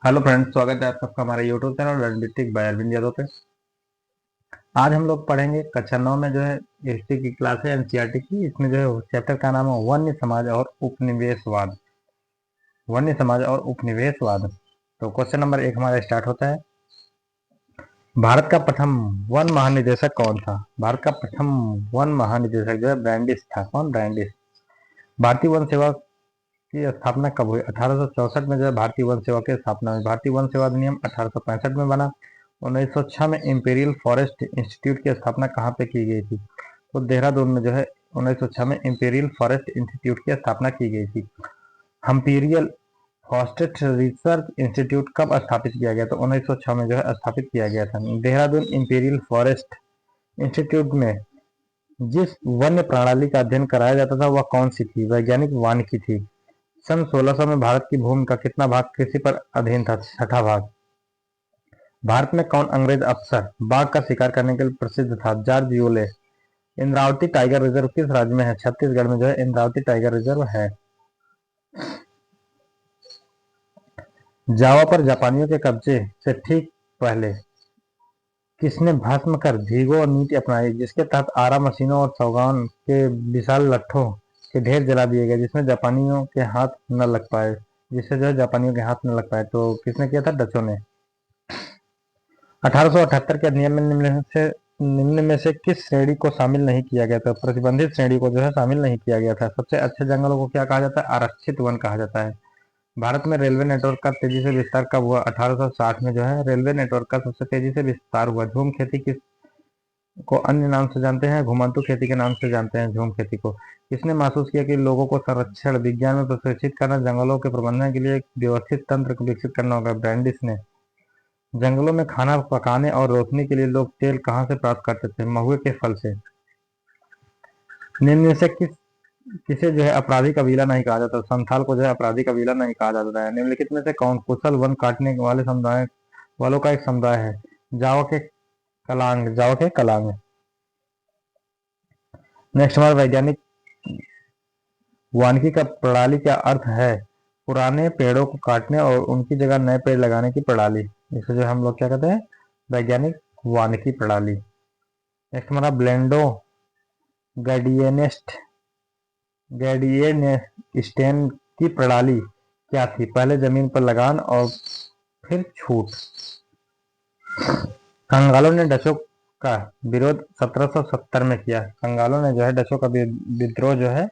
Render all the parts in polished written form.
Hello friends, स्वागत है आप सबका हमारे यूट्यूब चैनल रणनीतिक बाय अरविंद यादव पे। आज हम लोग पढ़ेंगे कक्षा 9 में जो है हिस्ट्री की क्लास है एनसीईआरटी की। इसमें जो है चैप्टर का नाम है वन्य समाज और उपनिवेशवाद। वन्य समाज और उपनिवेशवाद। तो क्वेश्चन नंबर 1 हमारा स्टार्ट होता है। भारत का प्रथम वन महानिदेशक कौन था? भारत का प्रथम वन महानिदेशक जो है ब्रैंडिस था। कौन? ब्रैंडिस। भारतीय वन सेवा की स्थापना कब हुई? 1864 में जो है भारतीय वन सेवा की स्थापना हुई। भारतीय वन सेवा अधिनियम 1865 में बना। 1906 में इंपीरियल फॉरेस्ट इंस्टीट्यूट की स्थापना कहाँ पे की गई थी? तो देहरादून में जो है 1906 में इंपीरियल फॉरेस्ट इंस्टीट्यूट की स्थापना की गई थी। हम्पीरियल फॉरेस्ट रिसर्च इंस्टीट्यूट कब स्थापित किया गया? तो 1906 में जो है स्थापित किया गया था। देहरादून इंपीरियल फॉरेस्ट इंस्टीट्यूट में जिस वन्य प्रणाली का अध्ययन कराया जाता था वह कौन सी थी? वैज्ञानिक वानिकी थी। सन 1600 में भारत की भूमि का कितना भाग कृषि पर अधीन था? 6ठा भाग। भारत में कौन अंग्रेज अफसर बाघ का शिकार करने के लिए प्रसिद्ध था? George Yule. Indravati tiger reserve किस राज्य में है? छत्तीसगढ़ में जो है इंद्रावती टाइगर रिजर्व है। जावा पर जापानियों के कब्जे से ठीक पहले किसने भस्म कर भीगो नीति अपनाई, जिसके तहत आरा मशीनों और सागौन के विशाल लट्ठों के ढेर जला दिए गए जिसमें जापानियों के हाथ न लग पाए जिससे जो है जापानियों के हाथ न लग पाए? तो किसने किया था? डचों ने। 1878 के अधिनियम में निम्न में से किस श्रेणी को शामिल नहीं किया गया था? प्रतिबंधित श्रेणी को जो है शामिल नहीं किया गया था। सबसे अच्छे जंगलों को क्या कहा जाता है? आरक्षित वन कहा जाता है। भारत में रेलवे नेटवर्क का तेजी से विस्तार कब हुआ? 1860 में जो है रेलवे नेटवर्क का सबसे तेजी से विस्तार हुआ। झूम खेती किस को अन्य नाम से जानते हैं? घुमंतू खेती के नाम से जानते हैं झूम खेती को। किसने महसूस किया कि लोगों को संरक्षण विज्ञान में प्रशिक्षित करना, जंगलों के प्रबंधन के लिए एक व्यवस्थित तंत्र को विकसित करना होगा? ब्रैंडिस ने। जंगलों में खाना पकाने और रोशनी के लिए लोग तेल कहाँ से प्राप्त करते थे? महुए के फल से। निम्न में से किसे जो है अपराधी कबीला नहीं कहा जाता? संथाल को जो है अपराधी कबीला नहीं कहा जाता है। निम्नलिखित में से कौन कुशल वन काटने वाले समुदाय वालों का एक समुदाय है? जावा के कलांग। जावा के कलांग। नेक्स्ट हमारा वैज्ञानिक वानिकी का प्रणाली का अर्थ है पुराने पेड़ों को काटने और उनकी जगह नए पेड़ लगाने की प्रणाली। इसे जो हम लोग क्या कहते हैं? वैज्ञानिक वानिकी प्रणाली। नेक्स्ट हमारा ब्लेंडो गैडियनेस्ट गैडियनेस्टेन की प्रणाली क्या थी? पहले जमीन पर लगान और फिर छूट। कंगालों ने डचों का विरोध 1770 में किया। कंगालों ने जो है डचों का विद्रोह जो है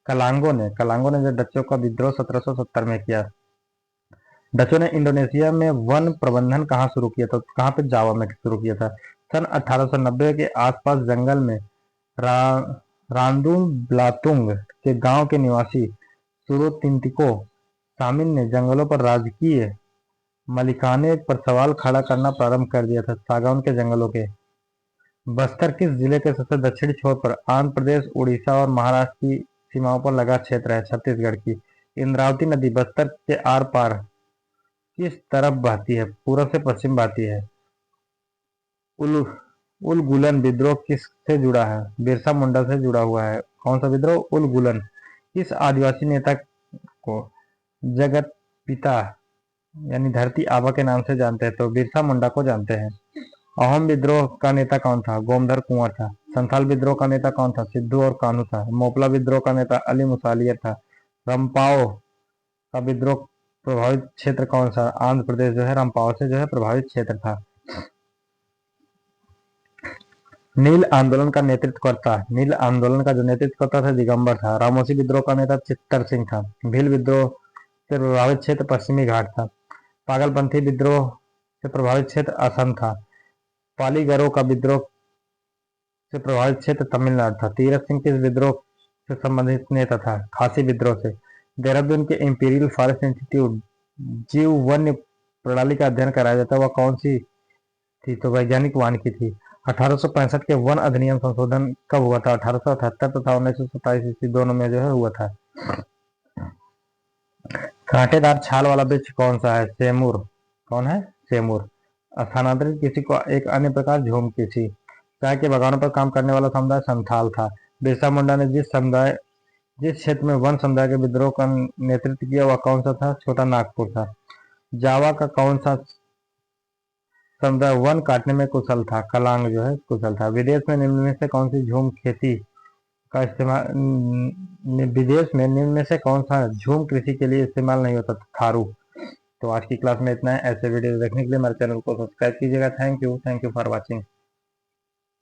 कलांगों ने जो डचों का विद्रोह 1770 में किया। डचों ने इंडोनेशिया में वन प्रबंधन कहाँ शुरू किया था? कहाँ पे? जावा में शुरू किया था। सन 1890 के आसपास जंगल में रांदुम ब्लातुंग के गांव के निवासी सुरोतिंतिको सामिन ने जंगलों पर राजकीय मलिकाने पर सवाल खड़ा करना प्रारंभ कर दिया था। सागौन के जंगलों के। बस्तर किस जिले के सबसे दक्षिणी छोर पर आंध्र प्रदेश, उड़ीसा और महाराष्ट्र की सीमाओं पर लगा क्षेत्र है? छत्तीसगढ़ की। इंद्रावती नदी बस्तर के आर पार किस तरफ बहती है? पूर्व से पश्चिम बहती है। उल उलगुलन विद्रोह किससे जुड़ा है? बिरसा मुंडा से जुड़ा हुआ है। कौन सा विद्रोह? उलगुलन। किस आदिवासी नेता को जगत पिता यानी धरती आबा के नाम से जानते हैं? तो बिरसा मुंडा को जानते हैं। अहोम विद्रोह का नेता कौन था? गोमधर कुंवर था। संथाल विद्रोह का नेता कौन था? सिद्धू और कान्हू था। मोपला विद्रोह का नेता अली मुसालियर था। रंपाओ का विद्रोह प्रभावित क्षेत्र कौन सा? आंध्र प्रदेश जो है रंपाओ से जो है प्रभावित क्षेत्र था। नील आंदोलन का जो नेतृत्व करता था दिगंबर था। रामोसी विद्रोह का नेता चित्तर सिंह था। भील विद्रोह से प्रभावित क्षेत्र पश्चिमी घाट था। पागलपंथी विद्रोह से प्रभावित क्षेत्र असम था। पालीगरों का विद्रोह से प्रभावित क्षेत्र तमिलनाडु था। तीरथ सिंह किस विद्रोह से संबंधित नेता था? खासी विद्रोह से। देहरादून के इंपीरियल फॉरेस्ट इंस्टीट्यूट जीव वन्य प्रणाली का अध्ययन कराया जाता है वह कौन सी थी? तो वैज्ञानिक वानिकी थी। 1865 के वन अधिनियम संशोधन कब हुआ था? 1878 तथा 1927 ईस्वी दोनों में जो है हुआ था। कांटेदार छाल वाला वृक्ष कौन सा है? सेमूर। कौन है? सेमूर। स्थानांतरित कृषि को एक अन्य प्रकार झूम कृषि। चाय के बागानों पर काम करने वाला समुदाय संथाल था। बिरसा मुंडा ने जिस क्षेत्र में वन समुदाय के विद्रोह का नेतृत्व किया वह कौन सा था? छोटा नागपुर था। जावा का कौन सा समुदाय वन काटने में कुशल था? कलांग जो है कुशल था। विदेश में निम्न में से कौन सी झूम खेती का इस्तेमाल विदेश में निम्न में से कौन सा झूम कृषि के लिए इस्तेमाल नहीं होता? थारू। तो आज की क्लास में इतना है। ऐसे वीडियो देखने के लिए हमारे चैनल को सब्सक्राइब कीजिएगा। Thank you for watching.